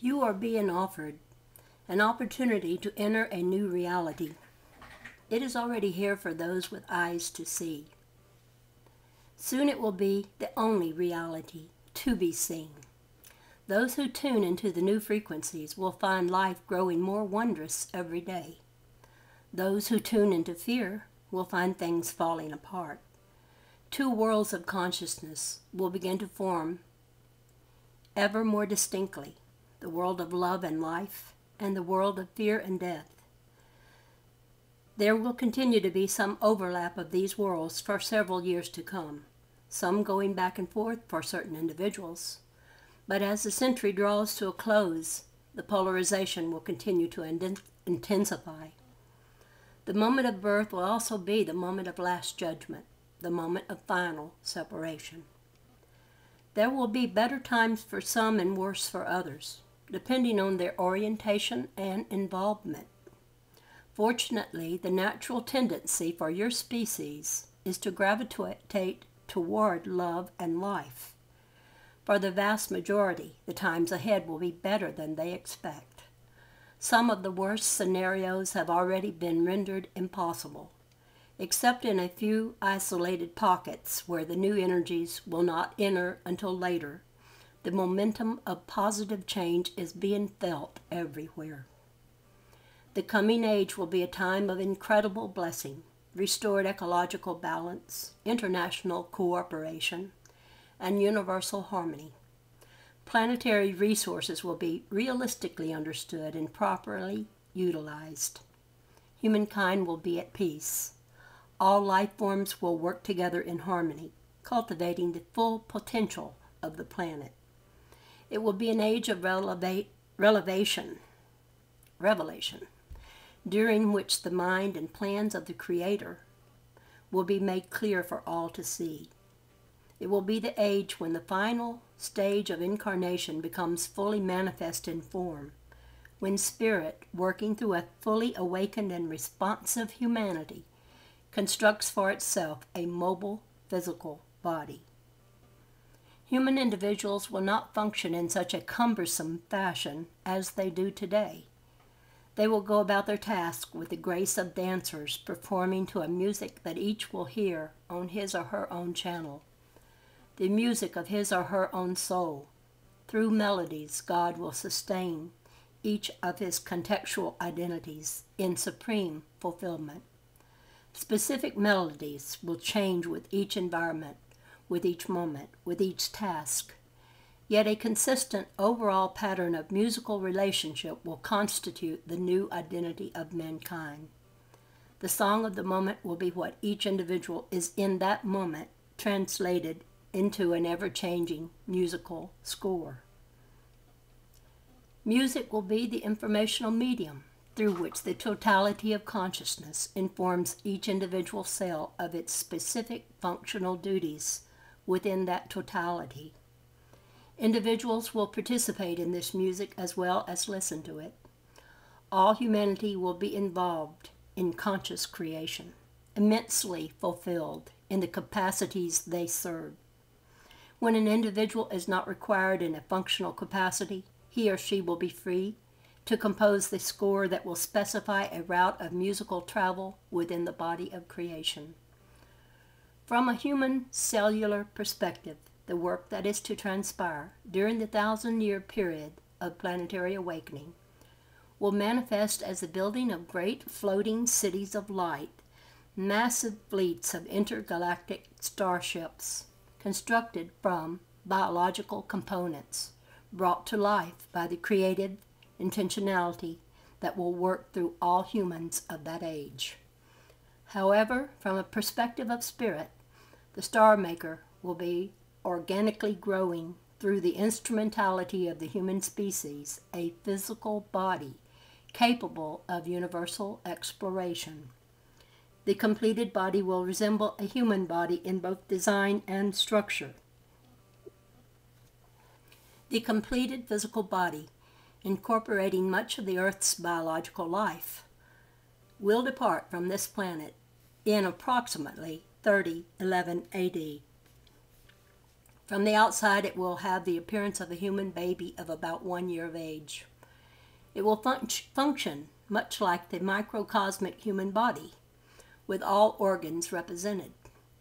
You are being offered an opportunity to enter a new reality. It is already here for those with eyes to see. Soon it will be the only reality to be seen. Those who tune into the new frequencies will find life growing more wondrous every day. Those who tune into fear will find things falling apart. Two worlds of consciousness will begin to form ever more distinctly, the world of love and life, and the world of fear and death. There will continue to be some overlap of these worlds for several years to come, some going back and forth for certain individuals. But as the century draws to a close, the polarization will continue to intensify. The moment of birth will also be the moment of last judgment, the moment of final separation. There will be better times for some and worse for others, depending on their orientation and involvement. Fortunately, the natural tendency for your species is to gravitate toward love and life. For the vast majority, the times ahead will be better than they expect. Some of the worst scenarios have already been rendered impossible, except in a few isolated pockets where the new energies will not enter until later. The momentum of positive change is being felt everywhere. The coming age will be a time of incredible blessing, restored ecological balance, international cooperation, and universal harmony. Planetary resources will be realistically understood and properly utilized. Humankind will be at peace. All life forms will work together in harmony, cultivating the full potential of the planet. It will be an age of revelation, during which the mind and plans of the Creator will be made clear for all to see. It will be the age when the final stage of incarnation becomes fully manifest in form, when Spirit, working through a fully awakened and responsive humanity, constructs for itself a mobile physical body. Human individuals will not function in such a cumbersome fashion as they do today. They will go about their task with the grace of dancers performing to a music that each will hear on his or her own channel, the music of his or her own soul. Through melodies, God will sustain each of his contextual identities in supreme fulfillment. Specific melodies will change with each environment, with each moment, with each task. Yet a consistent overall pattern of musical relationship will constitute the new identity of mankind. The song of the moment will be what each individual is in that moment, translated into an ever-changing musical score. Music will be the informational medium through which the totality of consciousness informs each individual cell of its specific functional duties within that totality. Individuals will participate in this music as well as listen to it. All humanity will be involved in conscious creation, immensely fulfilled in the capacities they serve. When an individual is not required in a functional capacity, he or she will be free to compose the score that will specify a route of musical travel within the body of creation. From a human cellular perspective, the work that is to transpire during the 1,000-year period of planetary awakening will manifest as the building of great floating cities of light, massive fleets of intergalactic starships constructed from biological components brought to life by the creative intentionality that will work through all humans of that age. However, from a perspective of spirit, the Star Maker will be organically growing through the instrumentality of the human species, a physical body capable of universal exploration. The completed body will resemble a human body in both design and structure. The completed physical body, incorporating much of the Earth's biological life, will depart from this planet in approximately 3011 AD. From the outside, it will have the appearance of a human baby of about 1 year of age. It will function much like the microcosmic human body, with all organs represented.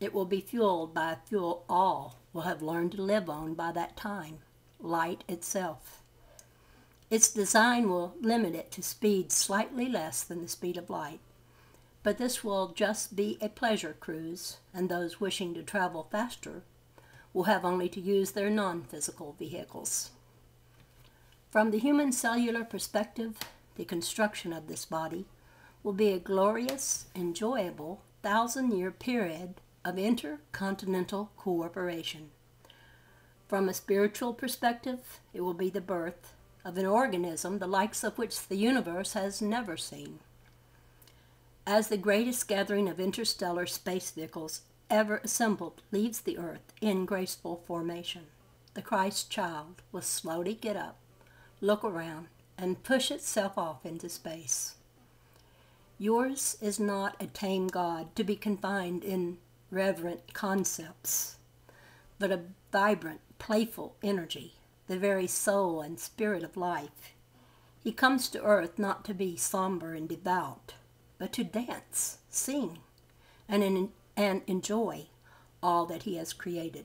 It will be fueled by a fuel all will have learned to live on by that time, light itself. Its design will limit it to speed slightly less than the speed of light, but this will just be a pleasure cruise, and those wishing to travel faster will have only to use their non-physical vehicles. From the human cellular perspective, the construction of this body will be a glorious, enjoyable, 1,000-year period of intercontinental cooperation. From a spiritual perspective, it will be the birth of an organism the likes of which the universe has never seen. As the greatest gathering of interstellar space vehicles ever assembled leaves the Earth in graceful formation, the Christ child will slowly get up, look around, and push itself off into space. Yours is not a tame God to be confined in reverent concepts, but a vibrant, playful energy, the very soul and spirit of life. He comes to earth not to be somber and devout, but to dance, sing, and enjoy all that he has created.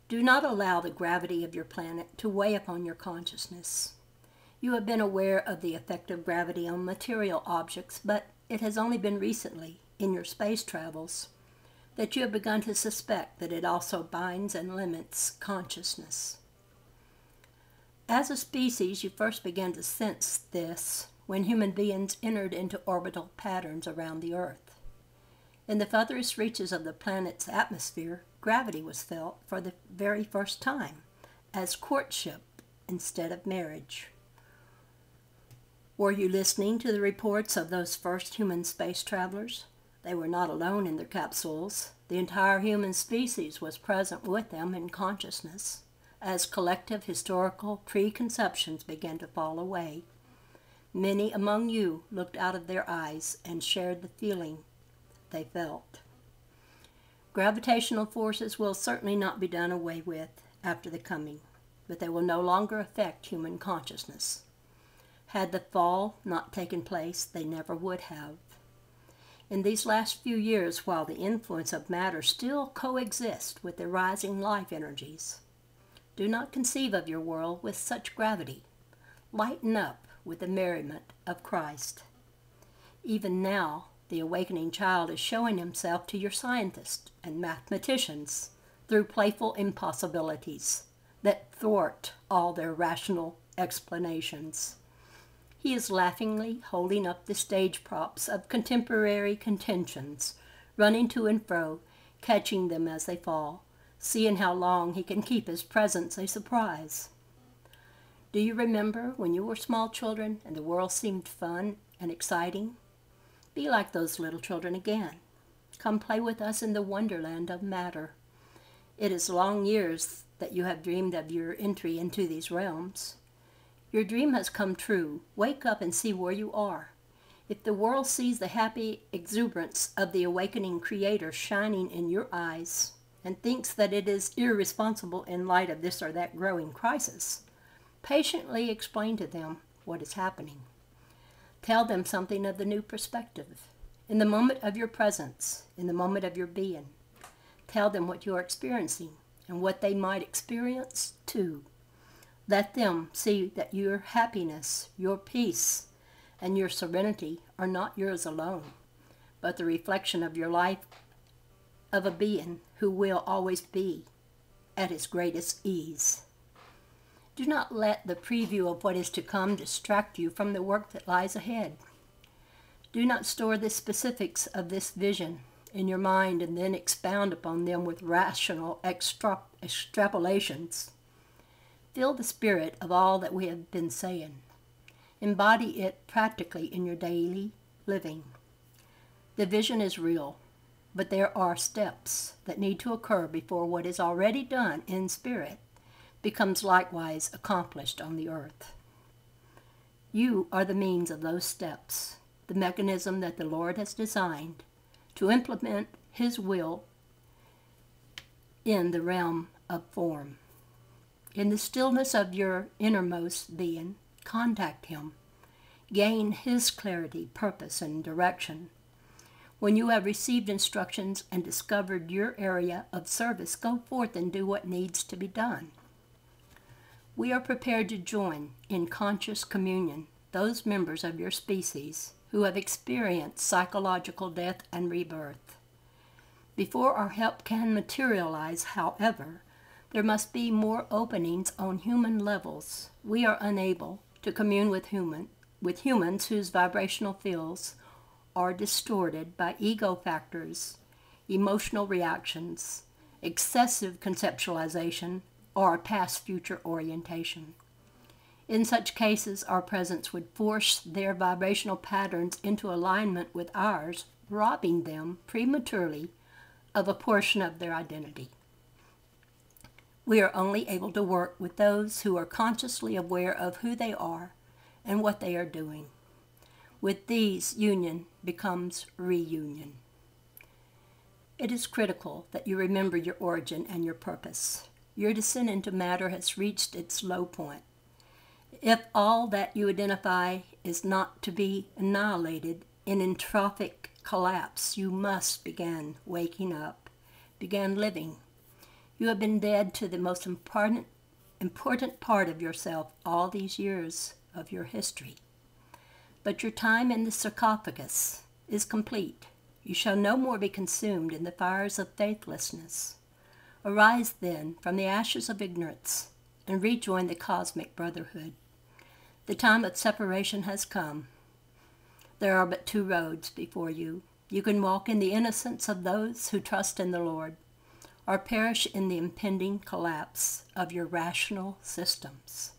Do not allow the gravity of your planet to weigh upon your consciousness. You have been aware of the effect of gravity on material objects, but it has only been recently, in your space travels, that you have begun to suspect that it also binds and limits consciousness. As a species, you first began to sense this when human beings entered into orbital patterns around the Earth. In the furthest reaches of the planet's atmosphere, gravity was felt for the very first time as courtship instead of marriage. Were you listening to the reports of those first human space travelers? They were not alone in their capsules. The entire human species was present with them in consciousness as collective historical preconceptions began to fall away. Many among you looked out of their eyes and shared the feeling they felt. Gravitational forces will certainly not be done away with after the coming, but they will no longer affect human consciousness. Had the fall not taken place, they never would have. In these last few years, while the influence of matter still coexists with the rising life energies, do not conceive of your world with such gravity. Lighten up with the merriment of Christ. Even now, the awakening child is showing himself to your scientists and mathematicians through playful impossibilities that thwart all their rational explanations. He is laughingly holding up the stage props of contemporary contentions, running to and fro, catching them as they fall, seeing how long he can keep his presence a surprise. Do you remember when you were small children and the world seemed fun and exciting? Be like those little children again. Come play with us in the wonderland of matter. It is long years that you have dreamed of your entry into these realms. Your dream has come true. Wake up and see where you are. If the world sees the happy exuberance of the awakening Creator shining in your eyes and thinks that it is irresponsible in light of this or that growing crisis, patiently explain to them what is happening. Tell them something of the new perspective. In the moment of your presence, in the moment of your being, tell them what you are experiencing and what they might experience too. Let them see that your happiness, your peace, and your serenity are not yours alone, but the reflection of your life of a being who will always be at his greatest ease. Do not let the preview of what is to come distract you from the work that lies ahead. Do not store the specifics of this vision in your mind and then expound upon them with rational extrapolations. Feel the spirit of all that we have been saying. Embody it practically in your daily living. The vision is real, but there are steps that need to occur before what is already done in spirit becomes likewise accomplished on the earth. You are the means of those steps, the mechanism that the Lord has designed to implement His will in the realm of form. In the stillness of your innermost being, contact Him. Gain His clarity, purpose, and direction. When you have received instructions and discovered your area of service, go forth and do what needs to be done. We are prepared to join in conscious communion those members of your species who have experienced psychological death and rebirth. Before our help can materialize, however, there must be more openings on human levels. We are unable to commune with humans whose vibrational fields are distorted by ego factors, emotional reactions, excessive conceptualization, or past-future orientation. In such cases, our presence would force their vibrational patterns into alignment with ours, robbing them prematurely of a portion of their identity. We are only able to work with those who are consciously aware of who they are and what they are doing. With these, union becomes reunion. It is critical that you remember your origin and your purpose. Your descent into matter has reached its low point. If all that you identify is not to be annihilated in entrophic collapse, you must begin waking up, begin living. You have been dead to the most important part of yourself all these years of your history. But your time in the sarcophagus is complete. You shall no more be consumed in the fires of faithlessness. Arise then from the ashes of ignorance and rejoin the cosmic brotherhood. The time of separation has come. There are but two roads before you. You can walk in the innocence of those who trust in the Lord, or perish in the impending collapse of your rational systems.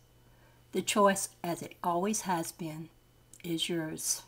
The choice, as it always has been, is yours.